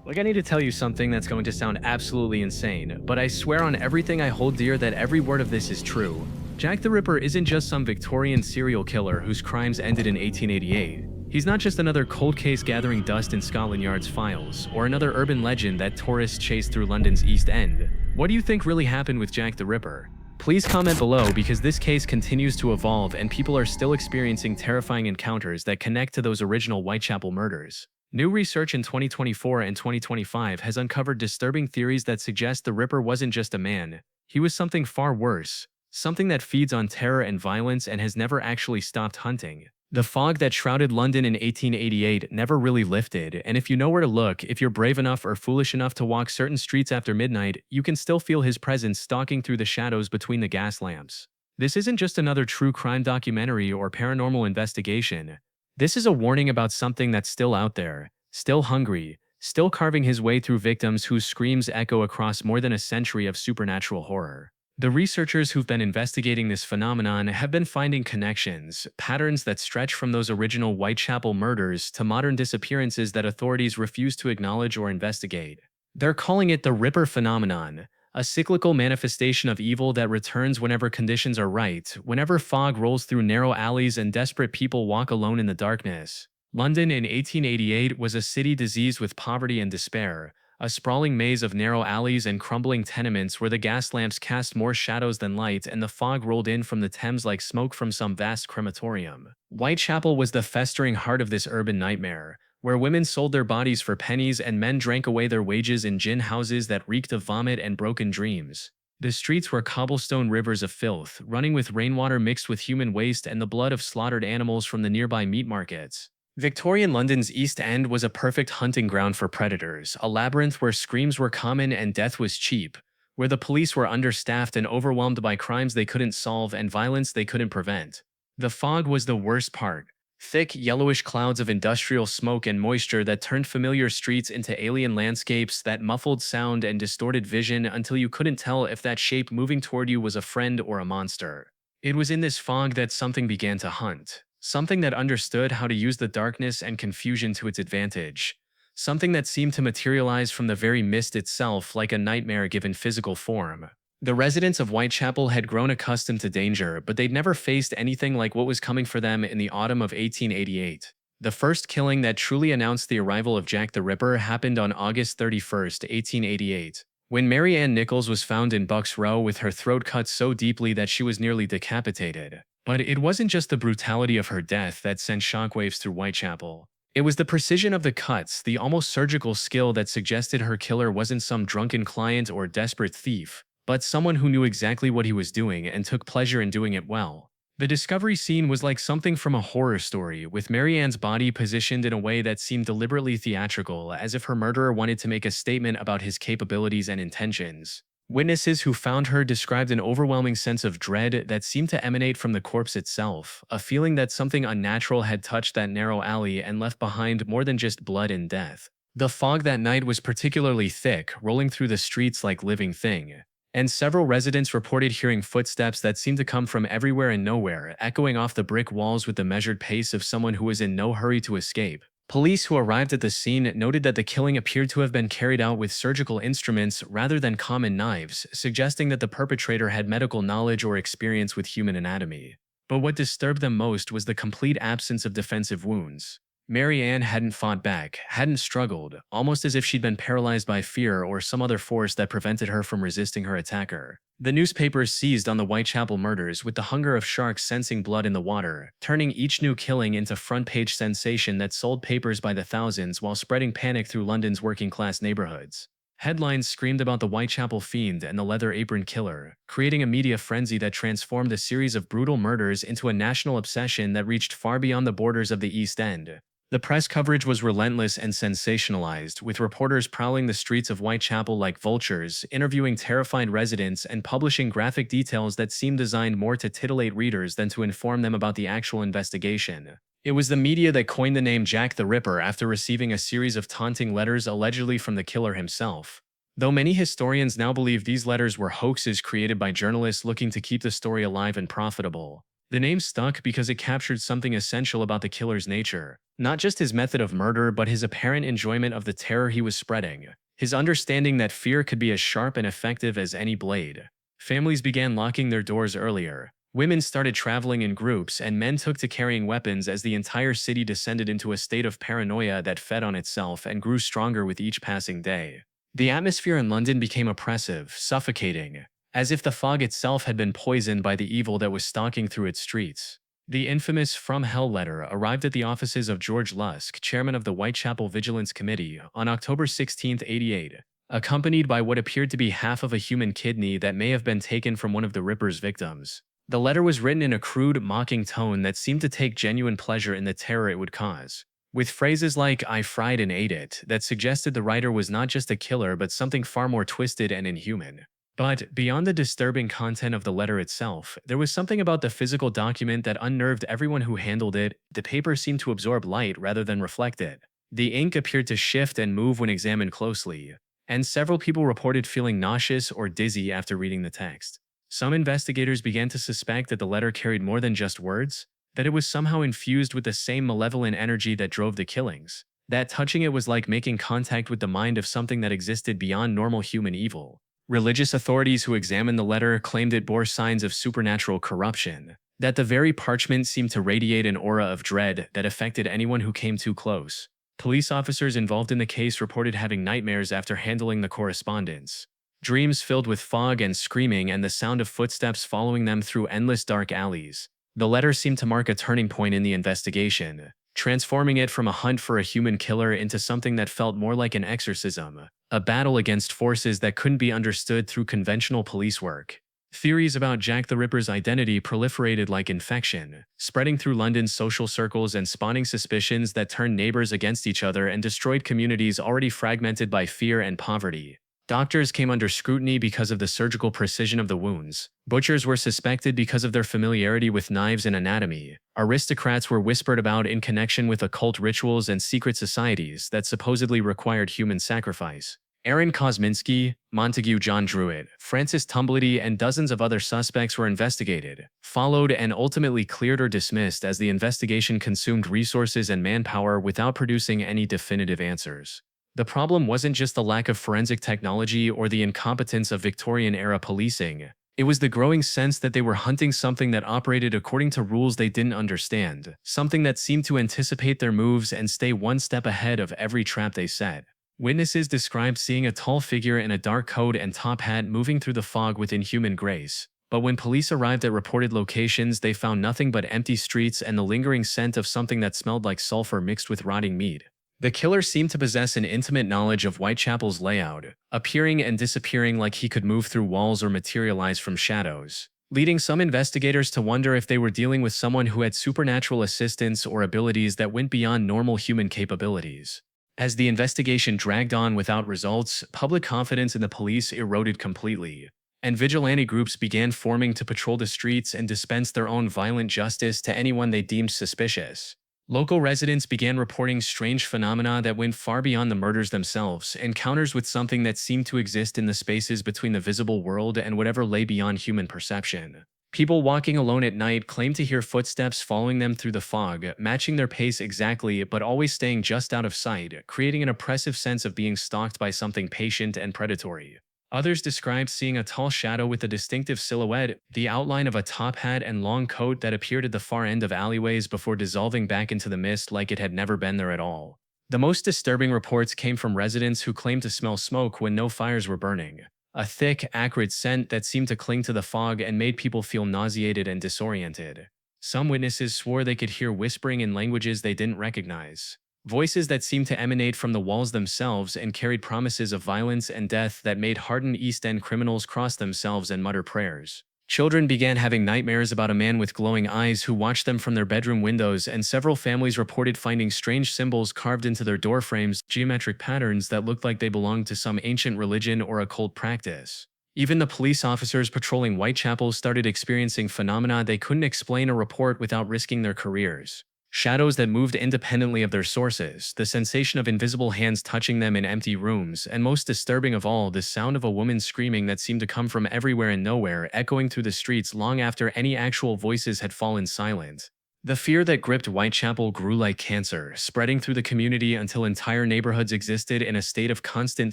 Like, I need to tell you something that's going to sound absolutely insane, but I swear on everything I hold dear that every word of this is true. Jack the Ripper isn't just some Victorian serial killer whose crimes ended in 1888. He's not just another cold case gathering dust in Scotland Yard's files, or another urban legend that tourists chase through London's East End. What do you think really happened with Jack the Ripper? Please comment below because this case continues to evolve and people are still experiencing terrifying encounters that connect to those original Whitechapel murders. New research in 2024 and 2025 has uncovered disturbing theories that suggest the Ripper wasn't just a man. He was something far worse, something that feeds on terror and violence and has never actually stopped hunting. The fog that shrouded London in 1888 never really lifted, and if you know where to look, if you're brave enough or foolish enough to walk certain streets after midnight, you can still feel his presence stalking through the shadows between the gas lamps. This isn't just another true crime documentary or paranormal investigation. This is a warning about something that's still out there, still hungry, still carving his way through victims whose screams echo across more than a century of supernatural horror. The researchers who've been investigating this phenomenon have been finding connections, patterns that stretch from those original Whitechapel murders to modern disappearances that authorities refuse to acknowledge or investigate. They're calling it the Ripper phenomenon, a cyclical manifestation of evil that returns whenever conditions are right, whenever fog rolls through narrow alleys and desperate people walk alone in the darkness. London in 1888 was a city diseased with poverty and despair, a sprawling maze of narrow alleys and crumbling tenements where the gas lamps cast more shadows than light and the fog rolled in from the Thames like smoke from some vast crematorium. Whitechapel was the festering heart of this urban nightmare, where women sold their bodies for pennies and men drank away their wages in gin houses that reeked of vomit and broken dreams. The streets were cobblestone rivers of filth, running with rainwater mixed with human waste and the blood of slaughtered animals from the nearby meat markets. Victorian London's East End was a perfect hunting ground for predators, a labyrinth where screams were common and death was cheap, where the police were understaffed and overwhelmed by crimes they couldn't solve and violence they couldn't prevent. The fog was the worst part. Thick, yellowish clouds of industrial smoke and moisture that turned familiar streets into alien landscapes that muffled sound and distorted vision until you couldn't tell if that shape moving toward you was a friend or a monster. It was in this fog that something began to hunt. Something that understood how to use the darkness and confusion to its advantage. Something that seemed to materialize from the very mist itself like a nightmare given physical form. The residents of Whitechapel had grown accustomed to danger, but they'd never faced anything like what was coming for them in the autumn of 1888. The first killing that truly announced the arrival of Jack the Ripper happened on August 31st, 1888, when Mary Ann Nichols was found in Bucks Row with her throat cut so deeply that she was nearly decapitated. But it wasn't just the brutality of her death that sent shockwaves through Whitechapel. It was the precision of the cuts, the almost surgical skill that suggested her killer wasn't some drunken client or desperate thief, but someone who knew exactly what he was doing and took pleasure in doing it well. The discovery scene was like something from a horror story, with Mary Ann's body positioned in a way that seemed deliberately theatrical, as if her murderer wanted to make a statement about his capabilities and intentions. Witnesses who found her described an overwhelming sense of dread that seemed to emanate from the corpse itself, a feeling that something unnatural had touched that narrow alley and left behind more than just blood and death. The fog that night was particularly thick, rolling through the streets like living thing. And several residents reported hearing footsteps that seemed to come from everywhere and nowhere, echoing off the brick walls with the measured pace of someone who was in no hurry to escape. Police who arrived at the scene noted that the killing appeared to have been carried out with surgical instruments rather than common knives, suggesting that the perpetrator had medical knowledge or experience with human anatomy. But what disturbed them most was the complete absence of defensive wounds. Mary Ann hadn't fought back, hadn't struggled, almost as if she'd been paralyzed by fear or some other force that prevented her from resisting her attacker. The newspapers seized on the Whitechapel murders with the hunger of sharks sensing blood in the water, turning each new killing into front-page sensation that sold papers by the thousands while spreading panic through London's working-class neighborhoods. Headlines screamed about the Whitechapel fiend and the leather-apron killer, creating a media frenzy that transformed a series of brutal murders into a national obsession that reached far beyond the borders of the East End. The press coverage was relentless and sensationalized, with reporters prowling the streets of Whitechapel like vultures, interviewing terrified residents and publishing graphic details that seemed designed more to titillate readers than to inform them about the actual investigation. It was the media that coined the name Jack the Ripper after receiving a series of taunting letters allegedly from the killer himself. Though many historians now believe these letters were hoaxes created by journalists looking to keep the story alive and profitable, The name stuck because it captured something essential about the killer's nature. Not just his method of murder, but his apparent enjoyment of the terror he was spreading. His understanding that fear could be as sharp and effective as any blade. Families began locking their doors earlier. Women started traveling in groups, and men took to carrying weapons as the entire city descended into a state of paranoia that fed on itself and grew stronger with each passing day. The atmosphere in London became oppressive, suffocating, as if the fog itself had been poisoned by the evil that was stalking through its streets. The infamous From Hell letter arrived at the offices of George Lusk, chairman of the Whitechapel Vigilance Committee, on October 16, 88, accompanied by what appeared to be half of a human kidney that may have been taken from one of the Ripper's victims. The letter was written in a crude, mocking tone that seemed to take genuine pleasure in the terror it would cause, with phrases like "I fried and ate it" that suggested the writer was not just a killer but something far more twisted and inhuman. But beyond the disturbing content of the letter itself, there was something about the physical document that unnerved everyone who handled it. The paper seemed to absorb light rather than reflect it. The ink appeared to shift and move when examined closely, and several people reported feeling nauseous or dizzy after reading the text. Some investigators began to suspect that the letter carried more than just words, that it was somehow infused with the same malevolent energy that drove the killings, that touching it was like making contact with the mind of something that existed beyond normal human evil. Religious authorities who examined the letter claimed it bore signs of supernatural corruption, that the very parchment seemed to radiate an aura of dread that affected anyone who came too close. Police officers involved in the case reported having nightmares after handling the correspondence. Dreams filled with fog and screaming and the sound of footsteps following them through endless dark alleys. The letter seemed to mark a turning point in the investigation, transforming it from a hunt for a human killer into something that felt more like an exorcism, a battle against forces that couldn't be understood through conventional police work. Theories about Jack the Ripper's identity proliferated like infection, spreading through London's social circles and spawning suspicions that turned neighbors against each other and destroyed communities already fragmented by fear and poverty. Doctors came under scrutiny because of the surgical precision of the wounds. Butchers were suspected because of their familiarity with knives and anatomy. Aristocrats were whispered about in connection with occult rituals and secret societies that supposedly required human sacrifice. Aaron Kosminski, Montague John Druitt, Francis Tumblety, and dozens of other suspects were investigated, followed, and ultimately cleared or dismissed as the investigation consumed resources and manpower without producing any definitive answers. The problem wasn't just the lack of forensic technology or the incompetence of Victorian-era policing. It was the growing sense that they were hunting something that operated according to rules they didn't understand, something that seemed to anticipate their moves and stay one step ahead of every trap they set. Witnesses described seeing a tall figure in a dark coat and top hat moving through the fog with inhuman grace. But when police arrived at reported locations, they found nothing but empty streets and the lingering scent of something that smelled like sulfur mixed with rotting meat. The killer seemed to possess an intimate knowledge of Whitechapel's layout, appearing and disappearing like he could move through walls or materialize from shadows, leading some investigators to wonder if they were dealing with someone who had supernatural assistance or abilities that went beyond normal human capabilities. As the investigation dragged on without results, public confidence in the police eroded completely, and vigilante groups began forming to patrol the streets and dispense their own violent justice to anyone they deemed suspicious. Local residents began reporting strange phenomena that went far beyond the murders themselves, encounters with something that seemed to exist in the spaces between the visible world and whatever lay beyond human perception. People walking alone at night claimed to hear footsteps following them through the fog, matching their pace exactly but always staying just out of sight, creating an oppressive sense of being stalked by something patient and predatory. Others described seeing a tall shadow with a distinctive silhouette, the outline of a top hat and long coat that appeared at the far end of alleyways before dissolving back into the mist like it had never been there at all. The most disturbing reports came from residents who claimed to smell smoke when no fires were burning, a thick, acrid scent that seemed to cling to the fog and made people feel nauseated and disoriented. Some witnesses swore they could hear whispering in languages they didn't recognize, voices that seemed to emanate from the walls themselves and carried promises of violence and death that made hardened East End criminals cross themselves and mutter prayers. Children began having nightmares about a man with glowing eyes who watched them from their bedroom windows, and several families reported finding strange symbols carved into their doorframes, geometric patterns that looked like they belonged to some ancient religion or occult practice. Even the police officers patrolling Whitechapel started experiencing phenomena they couldn't explain or report without risking their careers. Shadows that moved independently of their sources, the sensation of invisible hands touching them in empty rooms, and most disturbing of all, the sound of a woman screaming that seemed to come from everywhere and nowhere, echoing through the streets long after any actual voices had fallen silent. The fear that gripped Whitechapel grew like cancer, spreading through the community until entire neighborhoods existed in a state of constant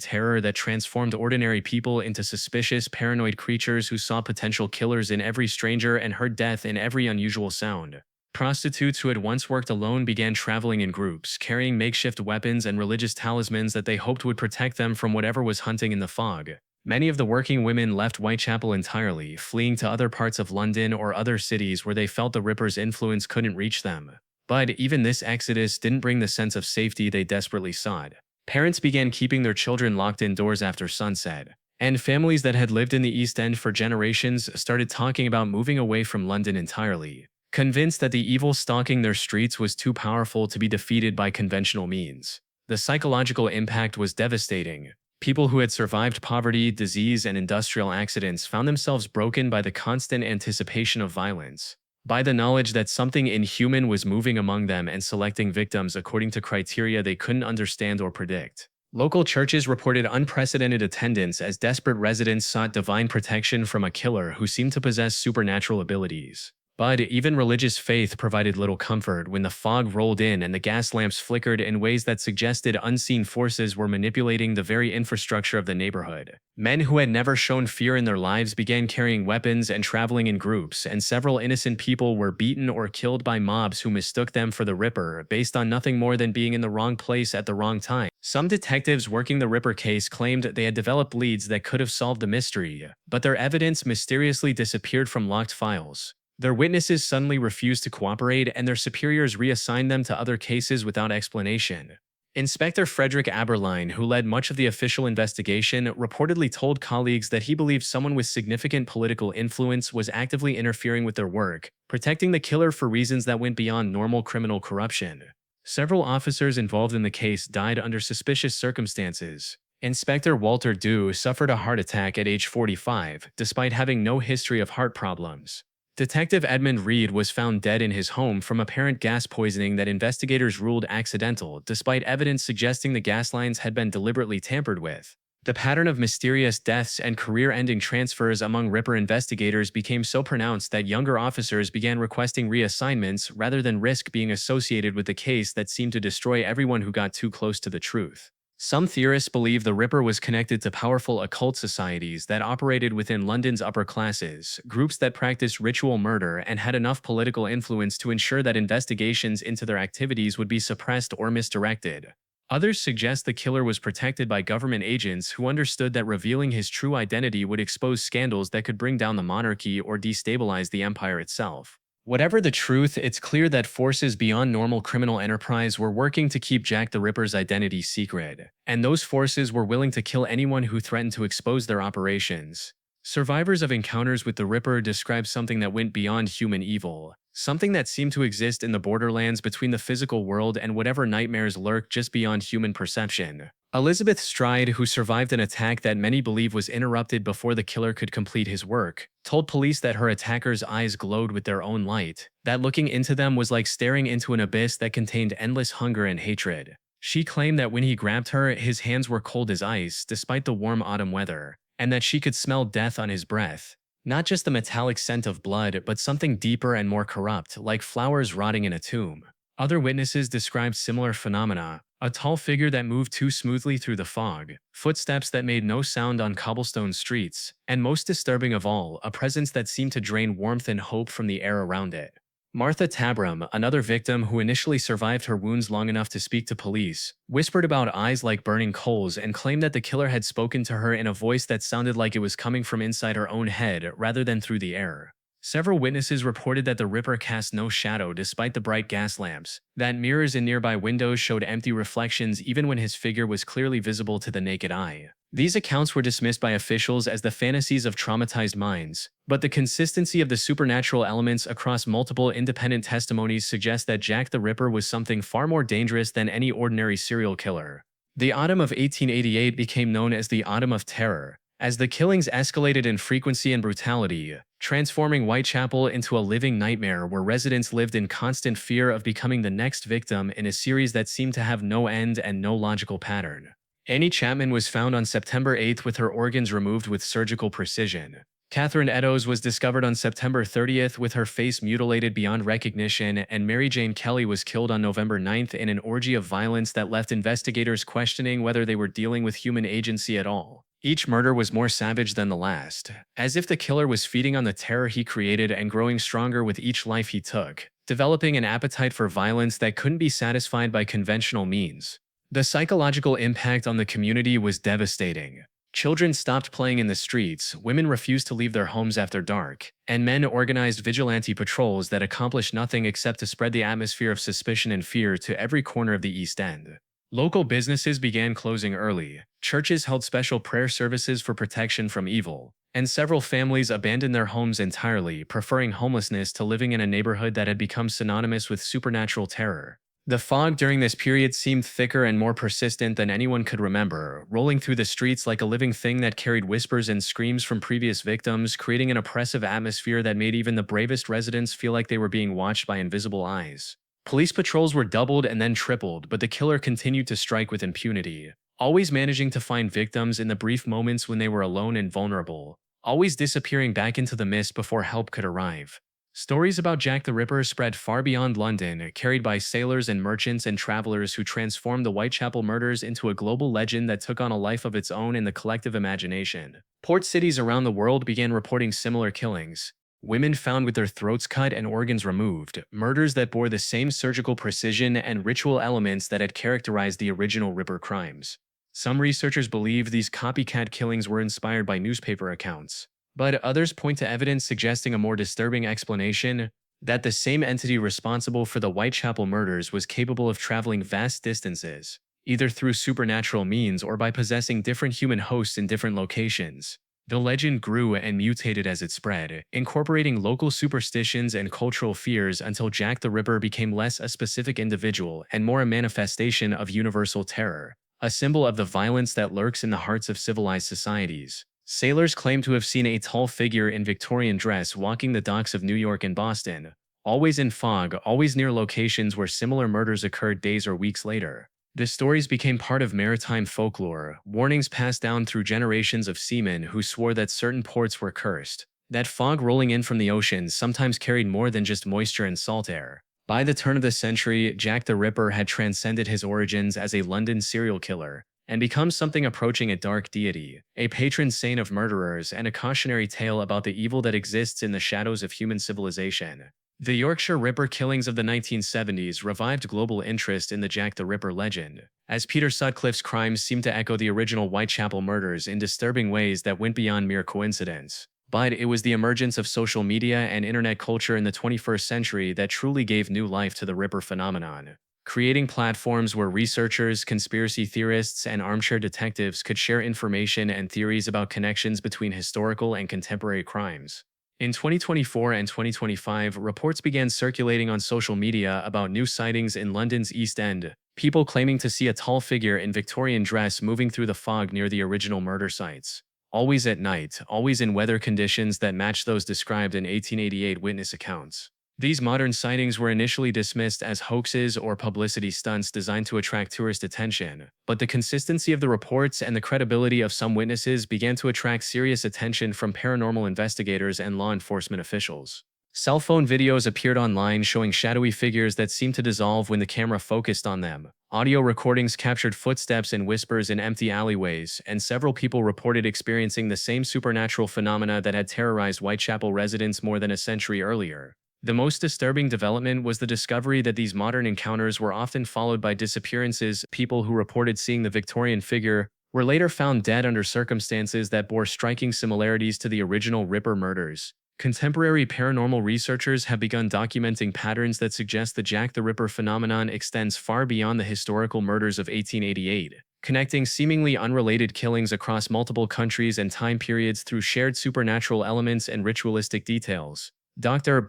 terror that transformed ordinary people into suspicious, paranoid creatures who saw potential killers in every stranger and heard death in every unusual sound. Prostitutes who had once worked alone began traveling in groups, carrying makeshift weapons and religious talismans that they hoped would protect them from whatever was hunting in the fog. Many of the working women left Whitechapel entirely, fleeing to other parts of London or other cities where they felt the Ripper's influence couldn't reach them. But even this exodus didn't bring the sense of safety they desperately sought. Parents began keeping their children locked indoors after sunset, and families that had lived in the East End for generations started talking about moving away from London entirely, convinced that the evil stalking their streets was too powerful to be defeated by conventional means. The psychological impact was devastating. People who had survived poverty, disease, and industrial accidents found themselves broken by the constant anticipation of violence, by the knowledge that something inhuman was moving among them and selecting victims according to criteria they couldn't understand or predict. Local churches reported unprecedented attendance as desperate residents sought divine protection from a killer who seemed to possess supernatural abilities. But even religious faith provided little comfort when the fog rolled in and the gas lamps flickered in ways that suggested unseen forces were manipulating the very infrastructure of the neighborhood. Men who had never shown fear in their lives began carrying weapons and traveling in groups, and several innocent people were beaten or killed by mobs who mistook them for the Ripper based on nothing more than being in the wrong place at the wrong time. Some detectives working the Ripper case claimed they had developed leads that could have solved the mystery, but their evidence mysteriously disappeared from locked files. Their witnesses suddenly refused to cooperate, and their superiors reassigned them to other cases without explanation. Inspector Frederick Aberline, who led much of the official investigation, reportedly told colleagues that he believed someone with significant political influence was actively interfering with their work, protecting the killer for reasons that went beyond normal criminal corruption. Several officers involved in the case died under suspicious circumstances. Inspector Walter Dew suffered a heart attack at age 45, despite having no history of heart problems. Detective Edmund Reed was found dead in his home from apparent gas poisoning that investigators ruled accidental, despite evidence suggesting the gas lines had been deliberately tampered with. The pattern of mysterious deaths and career-ending transfers among Ripper investigators became so pronounced that younger officers began requesting reassignments rather than risk being associated with the case that seemed to destroy everyone who got too close to the truth. Some theorists believe the Ripper was connected to powerful occult societies that operated within London's upper classes, groups that practiced ritual murder and had enough political influence to ensure that investigations into their activities would be suppressed or misdirected. Others suggest the killer was protected by government agents who understood that revealing his true identity would expose scandals that could bring down the monarchy or destabilize the empire itself. Whatever the truth, it's clear that forces beyond normal criminal enterprise were working to keep Jack the Ripper's identity secret, and those forces were willing to kill anyone who threatened to expose their operations. Survivors of encounters with the Ripper describe something that went beyond human evil, something that seemed to exist in the borderlands between the physical world and whatever nightmares lurk just beyond human perception. Elizabeth Stride, who survived an attack that many believe was interrupted before the killer could complete his work, told police that her attacker's eyes glowed with their own light, that looking into them was like staring into an abyss that contained endless hunger and hatred. She claimed that when he grabbed her, his hands were cold as ice despite the warm autumn weather, and that she could smell death on his breath. Not just the metallic scent of blood, but something deeper and more corrupt, like flowers rotting in a tomb. Other witnesses described similar phenomena: a tall figure that moved too smoothly through the fog, footsteps that made no sound on cobblestone streets, and most disturbing of all, a presence that seemed to drain warmth and hope from the air around it. Martha Tabram, another victim who initially survived her wounds long enough to speak to police, whispered about eyes like burning coals and claimed that the killer had spoken to her in a voice that sounded like it was coming from inside her own head rather than through the air. Several witnesses reported that the Ripper cast no shadow despite the bright gas lamps, that mirrors in nearby windows showed empty reflections even when his figure was clearly visible to the naked eye. These accounts were dismissed by officials as the fantasies of traumatized minds, but the consistency of the supernatural elements across multiple independent testimonies suggests that Jack the Ripper was something far more dangerous than any ordinary serial killer. The autumn of 1888 became known as the Autumn of Terror, As the killings escalated in frequency and brutality, transforming Whitechapel into a living nightmare where residents lived in constant fear of becoming the next victim in a series that seemed to have no end and no logical pattern. Annie Chapman was found on September 8th with her organs removed with surgical precision. Catherine Eddowes was discovered on September 30th with her face mutilated beyond recognition, and Mary Jane Kelly was killed on November 9th in an orgy of violence that left investigators questioning whether they were dealing with human agency at all. Each murder was more savage than the last, as if the killer was feeding on the terror he created and growing stronger with each life he took, developing an appetite for violence that couldn't be satisfied by conventional means. The psychological impact on the community was devastating. Children stopped playing in the streets, women refused to leave their homes after dark, and men organized vigilante patrols that accomplished nothing except to spread the atmosphere of suspicion and fear to every corner of the East End. Local businesses began closing early, churches held special prayer services for protection from evil, and several families abandoned their homes entirely, preferring homelessness to living in a neighborhood that had become synonymous with supernatural terror. The fog during this period seemed thicker and more persistent than anyone could remember, rolling through the streets like a living thing that carried whispers and screams from previous victims, creating an oppressive atmosphere that made even the bravest residents feel like they were being watched by invisible eyes. Police patrols were doubled and then tripled, but the killer continued to strike with impunity, always managing to find victims in the brief moments when they were alone and vulnerable, always disappearing back into the mist before help could arrive. Stories about Jack the Ripper spread far beyond London, carried by sailors and merchants and travelers who transformed the Whitechapel murders into a global legend that took on a life of its own in the collective imagination. Port cities around the world began reporting similar killings. Women found with their throats cut and organs removed, murders that bore the same surgical precision and ritual elements that had characterized the original Ripper crimes. Some researchers believe these copycat killings were inspired by newspaper accounts, but others point to evidence suggesting a more disturbing explanation, that the same entity responsible for the Whitechapel murders was capable of traveling vast distances, either through supernatural means or by possessing different human hosts in different locations. The legend grew and mutated as it spread, incorporating local superstitions and cultural fears until Jack the Ripper became less a specific individual and more a manifestation of universal terror, a symbol of the violence that lurks in the hearts of civilized societies. Sailors claim to have seen a tall figure in Victorian dress walking the docks of New York and Boston, always in fog, always near locations where similar murders occurred days or weeks later. The stories became part of maritime folklore, warnings passed down through generations of seamen who swore that certain ports were cursed, that fog rolling in from the ocean sometimes carried more than just moisture and salt air. By the turn of the century, Jack the Ripper had transcended his origins as a London serial killer and become something approaching a dark deity, a patron saint of murderers, and a cautionary tale about the evil that exists in the shadows of human civilization. The Yorkshire Ripper killings of the 1970s revived global interest in the Jack the Ripper legend, as Peter Sutcliffe's crimes seemed to echo the original Whitechapel murders in disturbing ways that went beyond mere coincidence. But it was the emergence of social media and internet culture in the 21st century that truly gave new life to the Ripper phenomenon, creating platforms where researchers, conspiracy theorists, and armchair detectives could share information and theories about connections between historical and contemporary crimes. In 2024 and 2025, reports began circulating on social media about new sightings in London's East End, people claiming to see a tall figure in Victorian dress moving through the fog near the original murder sites. Always at night, always in weather conditions that matched those described in 1888 witness accounts. These modern sightings were initially dismissed as hoaxes or publicity stunts designed to attract tourist attention, but the consistency of the reports and the credibility of some witnesses began to attract serious attention from paranormal investigators and law enforcement officials. Cell phone videos appeared online showing shadowy figures that seemed to dissolve when the camera focused on them. Audio recordings captured footsteps and whispers in empty alleyways, and several people reported experiencing the same supernatural phenomena that had terrorized Whitechapel residents more than a century earlier. The most disturbing development was the discovery that these modern encounters were often followed by disappearances. People who reported seeing the Victorian figure were later found dead under circumstances that bore striking similarities to the original Ripper murders. Contemporary paranormal researchers have begun documenting patterns that suggest the Jack the Ripper phenomenon extends far beyond the historical murders of 1888, connecting seemingly unrelated killings across multiple countries and time periods through shared supernatural elements and ritualistic details. Dr.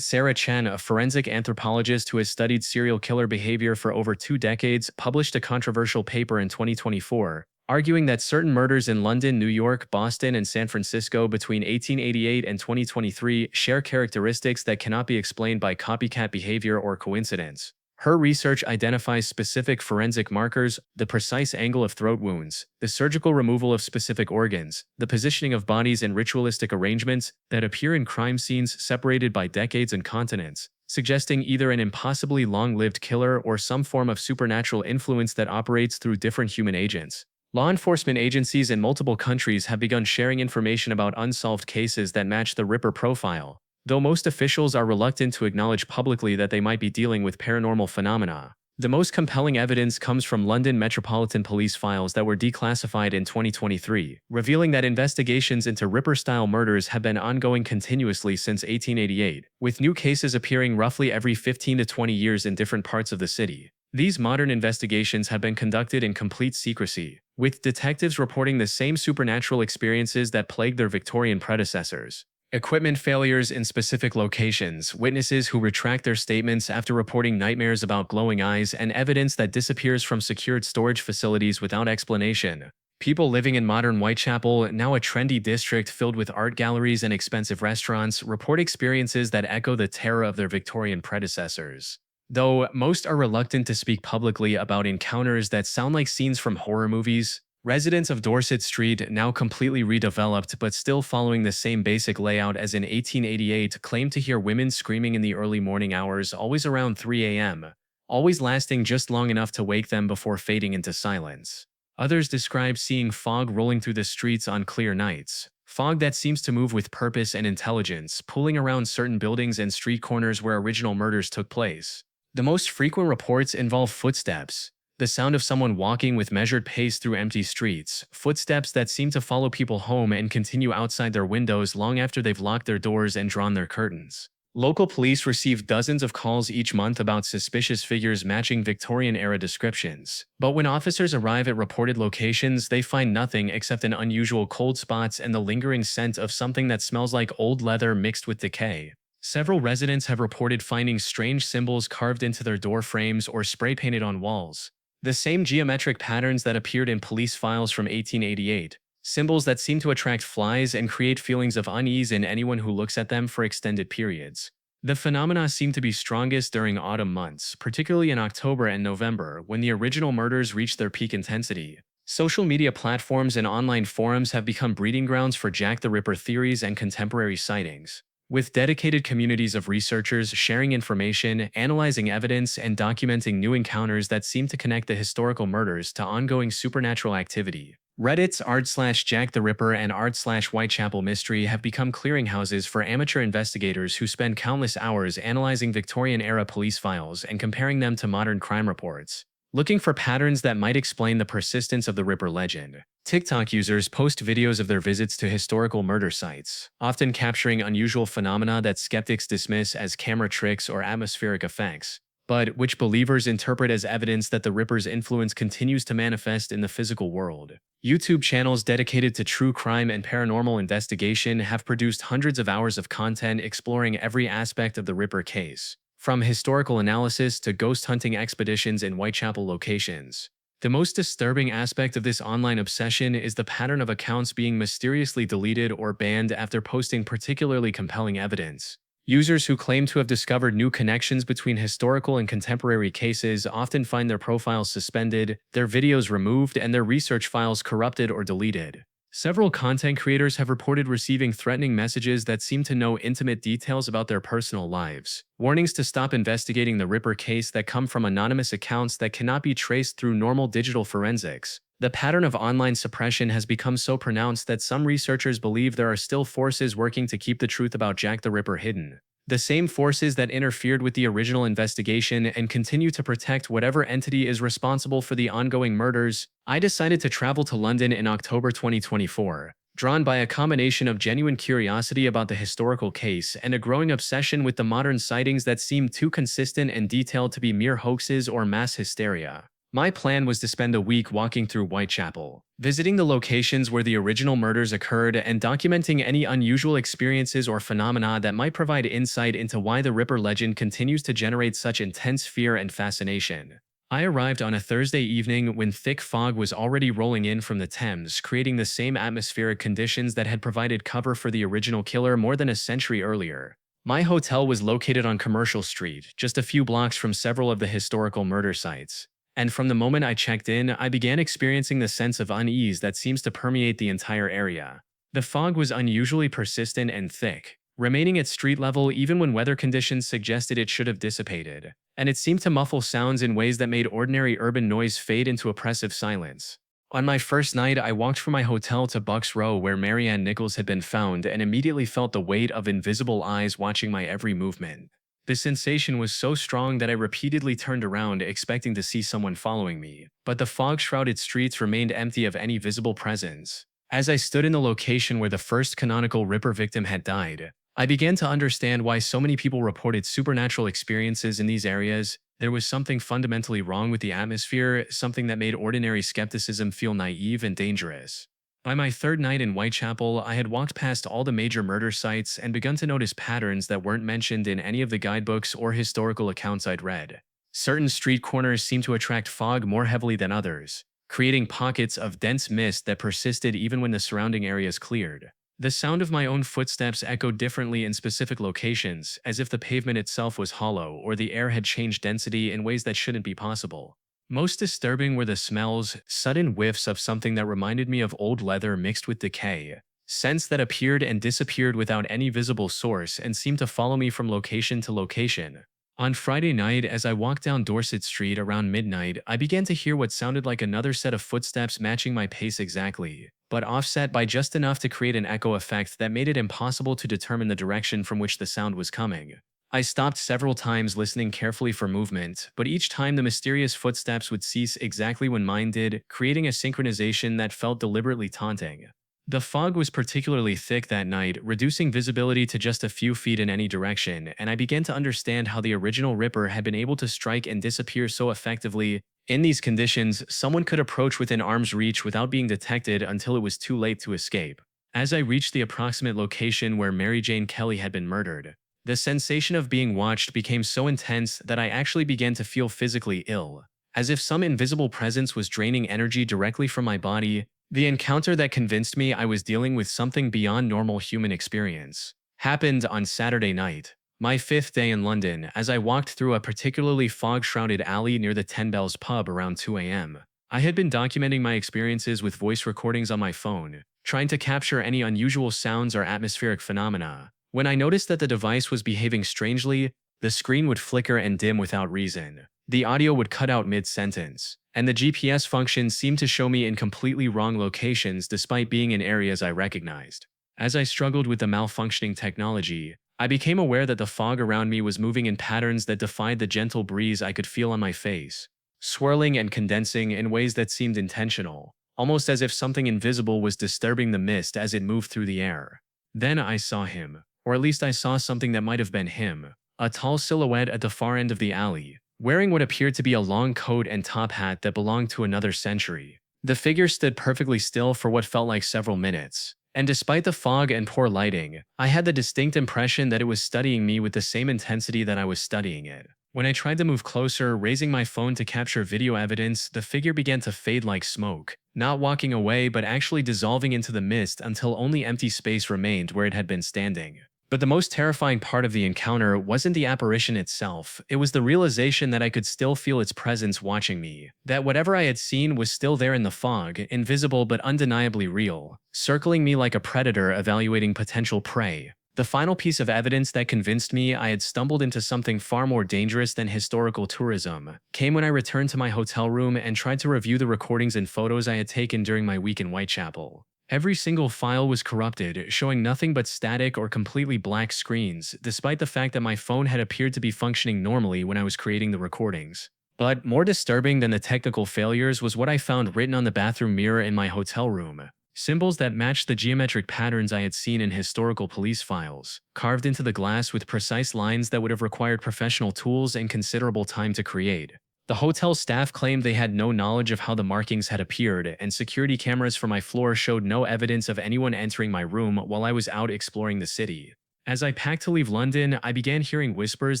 Sarah Chen, a forensic anthropologist who has studied serial killer behavior for over 2 decades, published a controversial paper in 2024, arguing that certain murders in London, New York, Boston, and San Francisco between 1888 and 2023 share characteristics that cannot be explained by copycat behavior or coincidence. Her research identifies specific forensic markers, the precise angle of throat wounds, the surgical removal of specific organs, the positioning of bodies in ritualistic arrangements that appear in crime scenes separated by decades and continents, suggesting either an impossibly long-lived killer or some form of supernatural influence that operates through different human agents. Law enforcement agencies in multiple countries have begun sharing information about unsolved cases that match the Ripper profile, though most officials are reluctant to acknowledge publicly that they might be dealing with paranormal phenomena. The most compelling evidence comes from London Metropolitan Police files that were declassified in 2023, revealing that investigations into Ripper-style murders have been ongoing continuously since 1888, with new cases appearing roughly every 15 to 20 years in different parts of the city. These modern investigations have been conducted in complete secrecy, with detectives reporting the same supernatural experiences that plagued their Victorian predecessors. Equipment failures in specific locations, witnesses who retract their statements after reporting nightmares about glowing eyes, and evidence that disappears from secured storage facilities without explanation. People living in modern Whitechapel, now a trendy district filled with art galleries and expensive restaurants, report experiences that echo the terror of their Victorian predecessors. Though most are reluctant to speak publicly about encounters that sound like scenes from horror movies, residents of Dorset Street, now completely redeveloped but still following the same basic layout as in 1888, claim to hear women screaming in the early morning hours, always around 3 a.m., always lasting just long enough to wake them before fading into silence. Others describe seeing fog rolling through the streets on clear nights. Fog that seems to move with purpose and intelligence, pulling around certain buildings and street corners where original murders took place. The most frequent reports involve footsteps, the sound of someone walking with measured pace through empty streets, footsteps that seem to follow people home and continue outside their windows long after they've locked their doors and drawn their curtains. Local police receive dozens of calls each month about suspicious figures matching Victorian-era descriptions, but when officers arrive at reported locations, they find nothing except an unusual cold spots and the lingering scent of something that smells like old leather mixed with decay. Several residents have reported finding strange symbols carved into their door frames or spray-painted on walls. The same geometric patterns that appeared in police files from 1888. Symbols that seem to attract flies and create feelings of unease in anyone who looks at them for extended periods. The phenomena seem to be strongest during autumn months, particularly in October and November, when the original murders reach their peak intensity. Social media platforms and online forums have become breeding grounds for Jack the Ripper theories and contemporary sightings, with dedicated communities of researchers sharing information, analyzing evidence, and documenting new encounters that seem to connect the historical murders to ongoing supernatural activity. Reddit's r/Jack the Ripper and r/Whitechapel Mystery have become clearinghouses for amateur investigators who spend countless hours analyzing Victorian-era police files and comparing them to modern crime reports, looking for patterns that might explain the persistence of the Ripper legend. TikTok users post videos of their visits to historical murder sites, often capturing unusual phenomena that skeptics dismiss as camera tricks or atmospheric effects, but which believers interpret as evidence that the Ripper's influence continues to manifest in the physical world. YouTube channels dedicated to true crime and paranormal investigation have produced hundreds of hours of content exploring every aspect of the Ripper case, from historical analysis to ghost hunting expeditions in Whitechapel locations. The most disturbing aspect of this online obsession is the pattern of accounts being mysteriously deleted or banned after posting particularly compelling evidence. Users who claim to have discovered new connections between historical and contemporary cases often find their profiles suspended, their videos removed, and their research files corrupted or deleted. Several content creators have reported receiving threatening messages that seem to know intimate details about their personal lives, warnings to stop investigating the Ripper case that come from anonymous accounts that cannot be traced through normal digital forensics. The pattern of online suppression has become so pronounced that some researchers believe there are still forces working to keep the truth about Jack the Ripper hidden. The same forces that interfered with the original investigation and continue to protect whatever entity is responsible for the ongoing murders. I decided to travel to London in October 2024, drawn by a combination of genuine curiosity about the historical case and a growing obsession with the modern sightings that seem too consistent and detailed to be mere hoaxes or mass hysteria. My plan was to spend a week walking through Whitechapel, visiting the locations where the original murders occurred and documenting any unusual experiences or phenomena that might provide insight into why the Ripper legend continues to generate such intense fear and fascination. I arrived on a Thursday evening when thick fog was already rolling in from the Thames, creating the same atmospheric conditions that had provided cover for the original killer more than a century earlier. My hotel was located on Commercial Street, just a few blocks from several of the historical murder sites. And from the moment I checked in, I began experiencing the sense of unease that seems to permeate the entire area. The fog was unusually persistent and thick, remaining at street level even when weather conditions suggested it should have dissipated, and it seemed to muffle sounds in ways that made ordinary urban noise fade into oppressive silence. On my first night, I walked from my hotel to Bucks Row where Marianne Nichols had been found and immediately felt the weight of invisible eyes watching my every movement. The sensation was so strong that I repeatedly turned around expecting to see someone following me, but the fog-shrouded streets remained empty of any visible presence. As I stood in the location where the first canonical Ripper victim had died, I began to understand why so many people reported supernatural experiences in these areas. There was something fundamentally wrong with the atmosphere, something that made ordinary skepticism feel naive and dangerous. By my third night in Whitechapel, I had walked past all the major murder sites and begun to notice patterns that weren't mentioned in any of the guidebooks or historical accounts I'd read. Certain street corners seemed to attract fog more heavily than others, creating pockets of dense mist that persisted even when the surrounding areas cleared. The sound of my own footsteps echoed differently in specific locations, as if the pavement itself was hollow or the air had changed density in ways that shouldn't be possible. Most disturbing were the smells, sudden whiffs of something that reminded me of old leather mixed with decay, scents that appeared and disappeared without any visible source and seemed to follow me from location to location. On Friday night, as I walked down Dorset Street around midnight, I began to hear what sounded like another set of footsteps matching my pace exactly, but offset by just enough to create an echo effect that made it impossible to determine the direction from which the sound was coming. I stopped several times listening carefully for movement, but each time the mysterious footsteps would cease exactly when mine did, creating a synchronization that felt deliberately taunting. The fog was particularly thick that night, reducing visibility to just a few feet in any direction, and I began to understand how the original Ripper had been able to strike and disappear so effectively. In these conditions, someone could approach within arm's reach without being detected until it was too late to escape. As I reached the approximate location where Mary Jane Kelly had been murdered, the sensation of being watched became so intense that I actually began to feel physically ill, as if some invisible presence was draining energy directly from my body. The encounter that convinced me I was dealing with something beyond normal human experience happened on Saturday night, my fifth day in London, as I walked through a particularly fog-shrouded alley near the Ten Bells pub around 2 a.m. I had been documenting my experiences with voice recordings on my phone, trying to capture any unusual sounds or atmospheric phenomena. When I noticed that the device was behaving strangely, the screen would flicker and dim without reason. The audio would cut out mid-sentence, and the GPS function seemed to show me in completely wrong locations despite being in areas I recognized. As I struggled with the malfunctioning technology, I became aware that the fog around me was moving in patterns that defied the gentle breeze I could feel on my face, swirling and condensing in ways that seemed intentional, almost as if something invisible was disturbing the mist as it moved through the air. Then I saw him, or at least I saw something that might have been him, a tall silhouette at the far end of the alley, wearing what appeared to be a long coat and top hat that belonged to another century. The figure stood perfectly still for what felt like several minutes, and despite the fog and poor lighting, I had the distinct impression that it was studying me with the same intensity that I was studying it. When I tried to move closer, raising my phone to capture video evidence, the figure began to fade like smoke, not walking away but actually dissolving into the mist until only empty space remained where it had been standing. But the most terrifying part of the encounter wasn't the apparition itself, it was the realization that I could still feel its presence watching me, that whatever I had seen was still there in the fog, invisible but undeniably real, circling me like a predator evaluating potential prey. The final piece of evidence that convinced me I had stumbled into something far more dangerous than historical tourism came when I returned to my hotel room and tried to review the recordings and photos I had taken during my week in Whitechapel. Every single file was corrupted, showing nothing but static or completely black screens, despite the fact that my phone had appeared to be functioning normally when I was creating the recordings. But more disturbing than the technical failures was what I found written on the bathroom mirror in my hotel room. Symbols that matched the geometric patterns I had seen in historical police files, carved into the glass with precise lines that would have required professional tools and considerable time to create. The hotel staff claimed they had no knowledge of how the markings had appeared, and security cameras from my floor showed no evidence of anyone entering my room while I was out exploring the city. As I packed to leave London, I began hearing whispers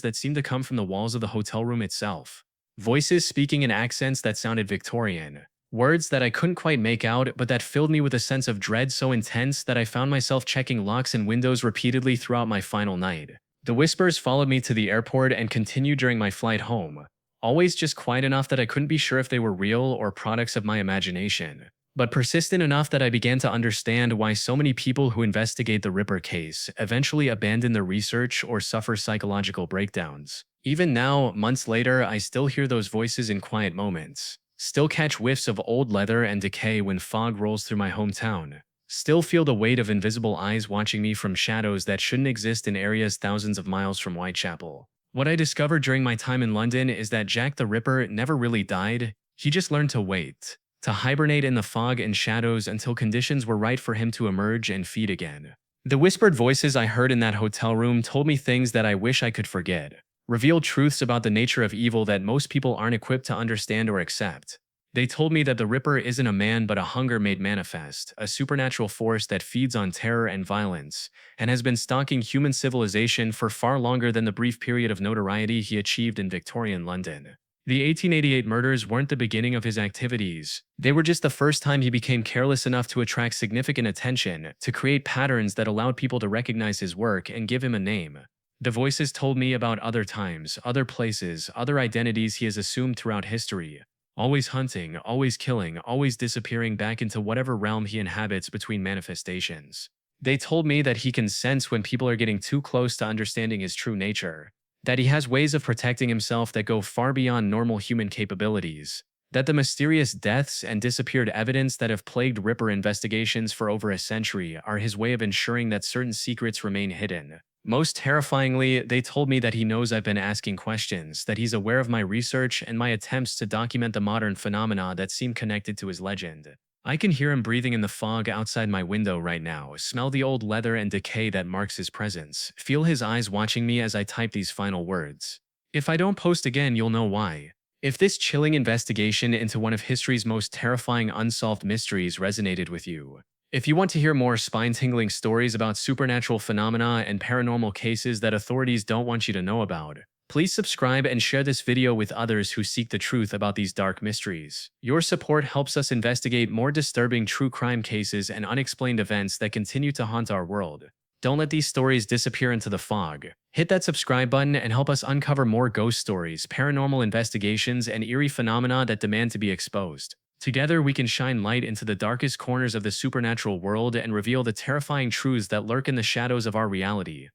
that seemed to come from the walls of the hotel room itself. Voices speaking in accents that sounded Victorian. Words that I couldn't quite make out, but that filled me with a sense of dread so intense that I found myself checking locks and windows repeatedly throughout my final night. The whispers followed me to the airport and continued during my flight home, always just quiet enough that I couldn't be sure if they were real or products of my imagination, but persistent enough that I began to understand why so many people who investigate the Ripper case eventually abandon their research or suffer psychological breakdowns. Even now, months later, I still hear those voices in quiet moments. Still catch whiffs of old leather and decay when fog rolls through my hometown. Still feel the weight of invisible eyes watching me from shadows that shouldn't exist in areas thousands of miles from Whitechapel. What I discovered during my time in London is that Jack the Ripper never really died. He just learned to wait, to hibernate in the fog and shadows until conditions were right for him to emerge and feed again. The whispered voices I heard in that hotel room told me things that I wish I could forget. Revealed truths about the nature of evil that most people aren't equipped to understand or accept. They told me that the Ripper isn't a man but a hunger made manifest, a supernatural force that feeds on terror and violence, and has been stalking human civilization for far longer than the brief period of notoriety he achieved in Victorian London. The 1888 murders weren't the beginning of his activities. They were just the first time he became careless enough to attract significant attention, to create patterns that allowed people to recognize his work and give him a name. The voices told me about other times, other places, other identities he has assumed throughout history. Always hunting, always killing, always disappearing back into whatever realm he inhabits between manifestations. They told me that he can sense when people are getting too close to understanding his true nature. That he has ways of protecting himself that go far beyond normal human capabilities. That the mysterious deaths and disappeared evidence that have plagued Ripper investigations for over a century are his way of ensuring that certain secrets remain hidden. Most terrifyingly, they told me that he knows I've been asking questions, that he's aware of my research and my attempts to document the modern phenomena that seem connected to his legend. I can hear him breathing in the fog outside my window right now, smell the old leather and decay that marks his presence, feel his eyes watching me as I type these final words. If I don't post again, you'll know why. If this chilling investigation into one of history's most terrifying unsolved mysteries resonated with you, if you want to hear more spine-tingling stories about supernatural phenomena and paranormal cases that authorities don't want you to know about, please subscribe and share this video with others who seek the truth about these dark mysteries. Your support helps us investigate more disturbing true crime cases and unexplained events that continue to haunt our world. Don't let these stories disappear into the fog. Hit that subscribe button and help us uncover more ghost stories, paranormal investigations, and eerie phenomena that demand to be exposed. Together, we can shine light into the darkest corners of the supernatural world and reveal the terrifying truths that lurk in the shadows of our reality.